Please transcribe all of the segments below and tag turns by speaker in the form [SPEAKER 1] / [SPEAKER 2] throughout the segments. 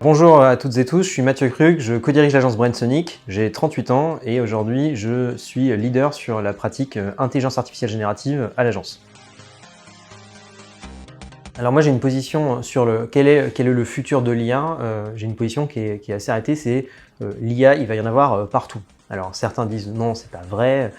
[SPEAKER 1] Bonjour à toutes et tous, je suis Mathieu Krug, je co-dirige l'agence BrainSonic, j'ai 38 ans et aujourd'hui je suis leader sur la pratique intelligence artificielle générative à l'agence. Alors moi j'ai une position sur quel est le futur de l'IA, j'ai une position qui est assez arrêtée, c'est l'IA il va y en avoir partout. Alors certains disent non c'est pas vrai,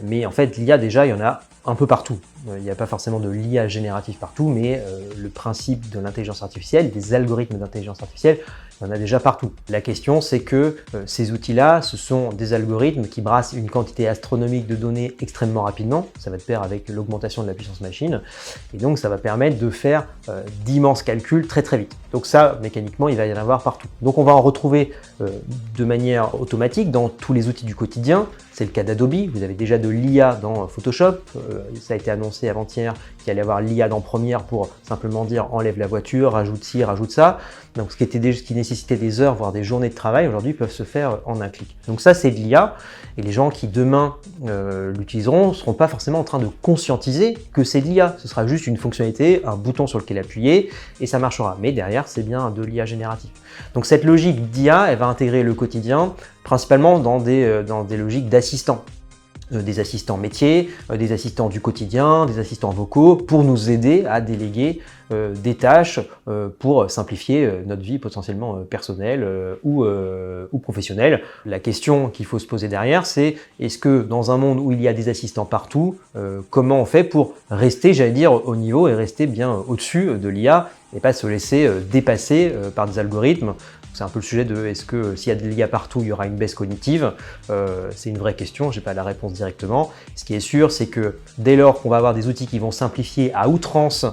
[SPEAKER 1] mais en fait l'IA déjà il y en a un peu partout. Il n'y a pas forcément de l'IA générative partout, mais le principe de l'intelligence artificielle, des algorithmes d'intelligence artificielle, il y en a déjà partout. La question, c'est que ces outils-là, ce sont des algorithmes qui brassent une quantité astronomique de données extrêmement rapidement. Ça va de pair avec l'augmentation de la puissance machine. Et donc, ça va permettre de faire d'immenses calculs très très vite. Donc ça, mécaniquement, il va y en avoir partout. Donc on va en retrouver de manière automatique dans tous les outils du quotidien. C'est le cas d'Adobe. Vous avez déjà de l'IA dans Photoshop. Ça a été annoncé avant-hier qu'il allait y avoir l'IA dans Premiere pour simplement dire enlève la voiture, rajoute ci, rajoute ça. Donc ce qui nécessitait des heures, voire des journées de travail, aujourd'hui peuvent se faire en un clic. Donc ça c'est de l'IA et les gens qui demain l'utiliseront ne seront pas forcément en train de conscientiser que c'est de l'IA. Ce sera juste une fonctionnalité, un bouton sur lequel appuyer et ça marchera. Mais derrière c'est bien de l'IA générative. Donc cette logique d'IA, elle va intégrer le quotidien principalement dans des logiques d'assistants. Des assistants métiers, des assistants du quotidien, des assistants vocaux pour nous aider à déléguer des tâches pour simplifier notre vie potentiellement personnelle ou professionnelle. La question qu'il faut se poser derrière, c'est est-ce que dans un monde où il y a des assistants partout, comment on fait pour rester, j'allais dire, au niveau et rester bien au-dessus de l'IA et pas se laisser dépasser par des algorithmes. C'est un peu le sujet de est-ce que s'il y a de l'IA partout, il y aura une baisse cognitive? C'est une vraie question, je n'ai pas la réponse directement. Ce qui est sûr, c'est que dès lors qu'on va avoir des outils qui vont simplifier à outrance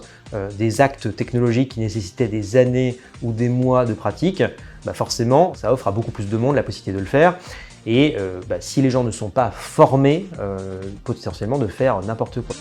[SPEAKER 1] des actes technologiques qui nécessitaient des années ou des mois de pratique, forcément, ça offre à beaucoup plus de monde la possibilité de le faire. Et si les gens ne sont pas formés, potentiellement de faire n'importe quoi.